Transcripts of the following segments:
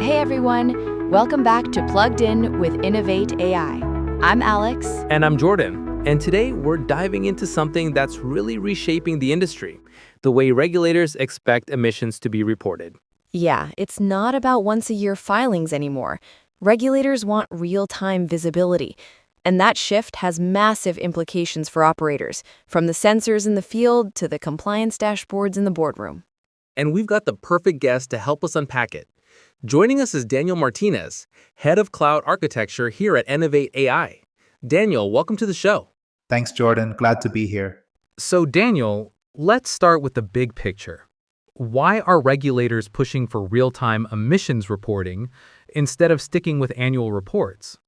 Hey everyone, welcome back to Plugged In with Enovate AI. I'm Alex. And I'm Jordan. And today we're diving into something that's really reshaping the industry, the way regulators expect emissions to be reported. Yeah, it's not about once-a-year filings anymore. Regulators want real-time visibility. And that shift has massive implications for operators, from the sensors in the field to the compliance dashboards in the boardroom. And we've got the perfect guest to help us unpack it. Joining us is Daniel Martínez, Head of Cloud Architecture here at Enovate AI. Daniel, welcome to the show. Thanks, Jordan. Glad to be here. So Daniel, let's start with the big picture. Why are regulators pushing for real-time emissions reporting instead of sticking with annual reports?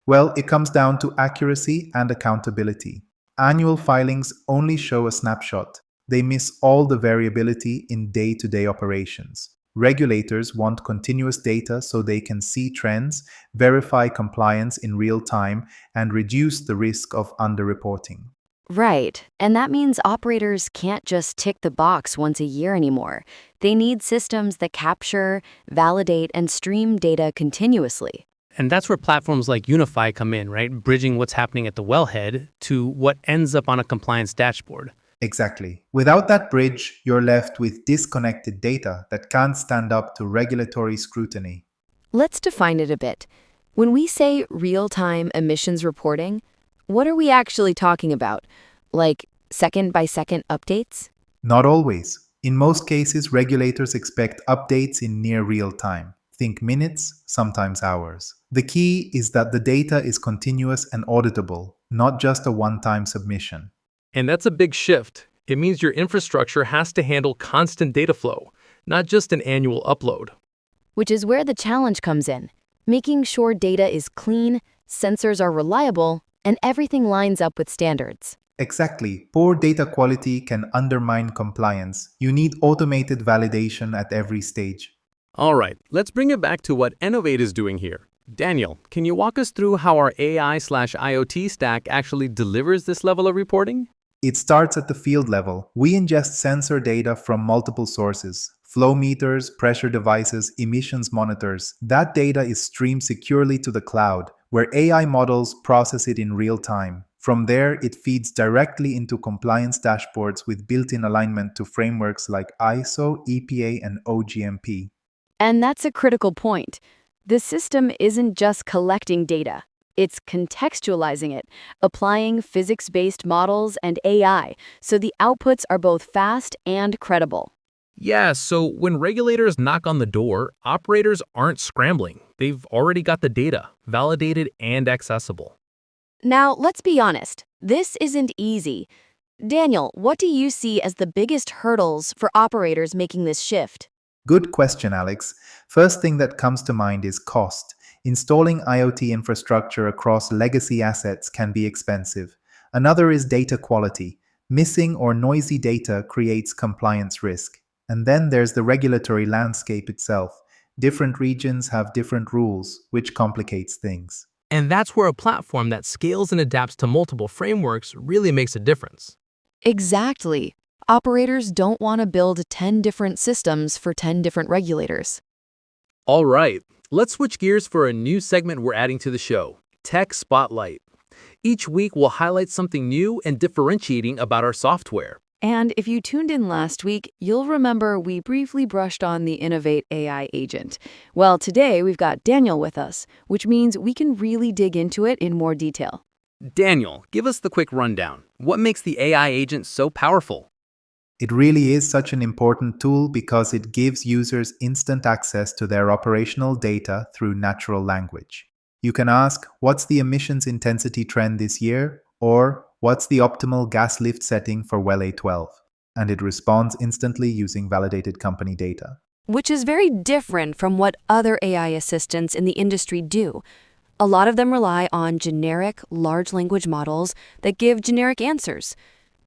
Well, it comes down to accuracy and accountability. Annual filings only show a snapshot. They miss all the variability in day-to-day operations. Regulators want continuous data so they can see trends, verify compliance in real time, and reduce the risk of underreporting. Right, and that means operators can't just tick the box once a year anymore. They need systems that capture, validate, and stream data continuously. And that's where platforms like Unify come in, right? Bridging what's happening at the wellhead to what ends up on a compliance dashboard. Exactly. Without that bridge, you're left with disconnected data that can't stand up to regulatory scrutiny. Let's define it a bit. When we say real-time emissions reporting, what are we actually talking about? Like second-by-second updates? Not always. In most cases, regulators expect updates in near real time. Think minutes, sometimes hours. The key is that the data is continuous and auditable, not just a one-time submission. And that's a big shift. It means your infrastructure has to handle constant data flow, not just an annual upload. Which is where the challenge comes in, making sure data is clean, sensors are reliable, and everything lines up with standards. Exactly. Poor data quality can undermine compliance. You need automated validation at every stage. All right, let's bring it back to what Enovate is doing here. Daniel, can you walk us through how our AI/IoT stack actually delivers this level of reporting? It starts at the field level. We ingest sensor data from multiple sources: flow meters, pressure devices, emissions monitors. That data is streamed securely to the cloud, where AI models process it in real time. From there, it feeds directly into compliance dashboards with built-in alignment to frameworks like ISO, EPA, and OGMP. And that's a critical point. The system isn't just collecting data. It's contextualizing it, applying physics-based models and AI, so the outputs are both fast and credible. Yeah, so when regulators knock on the door, operators aren't scrambling. They've already got the data, validated and accessible. Now, let's be honest, this isn't easy. Daniel, what do you see as the biggest hurdles for operators making this shift? Good question, Alex. First thing that comes to mind is cost. Installing IoT infrastructure across legacy assets can be expensive. Another is data quality. Missing or noisy data creates compliance risk. And then there's the regulatory landscape itself. Different regions have different rules, which complicates things. And that's where a platform that scales and adapts to multiple frameworks really makes a difference. Exactly. Operators don't want to build 10 different systems for 10 different regulators. All right, let's switch gears for a new segment we're adding to the show, Tech Spotlight. Each week, we'll highlight something new and differentiating about our software. And if you tuned in last week, you'll remember we briefly brushed on the Enovate AI Agent. Well, today we've got Daniel with us, which means we can really dig into it in more detail. Daniel, give us the quick rundown. What makes the AI agent so powerful? It really is such an important tool because it gives users instant access to their operational data through natural language. You can ask, what's the emissions intensity trend this year? Or, what's the optimal gas lift setting for well A12? And it responds instantly using validated company data. Which is very different from what other AI assistants in the industry do. A lot of them rely on generic, large language models that give generic answers.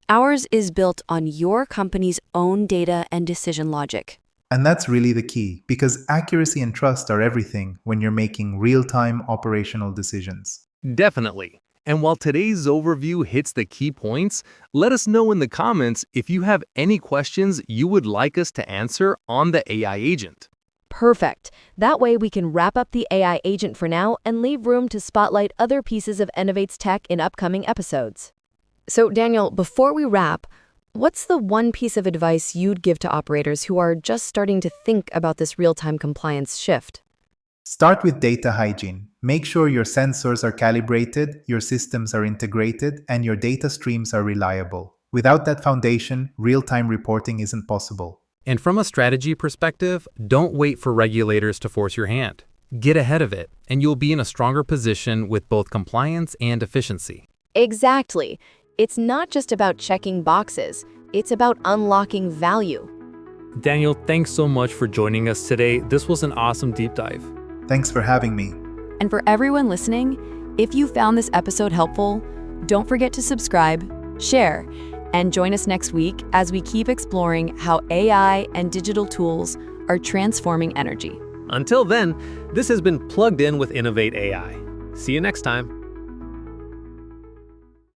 Ours is built on your company's own data and decision logic. And that's really the key, because accuracy and trust are everything when you're making real-time operational decisions. Definitely. And while today's overview hits the key points, let us know in the comments if you have any questions you would like us to answer on the AI agent. Perfect. That way we can wrap up the AI agent for now and leave room to spotlight other pieces of Enovate's tech in upcoming episodes. So, Daniel, before we wrap, what's the one piece of advice you'd give to operators who are just starting to think about this real-time compliance shift? Start with data hygiene. Make sure your sensors are calibrated, your systems are integrated, and your data streams are reliable. Without that foundation, real-time reporting isn't possible. And from a strategy perspective, don't wait for regulators to force your hand. Get ahead of it, and you'll be in a stronger position with both compliance and efficiency. Exactly. It's not just about checking boxes, it's about unlocking value. Daniel, thanks so much for joining us today. This was an awesome deep dive. Thanks for having me. And for everyone listening, if you found this episode helpful, don't forget to subscribe, share, and join us next week as we keep exploring how AI and digital tools are transforming energy. Until then, this has been Plugged In with Enovate AI. See you next time.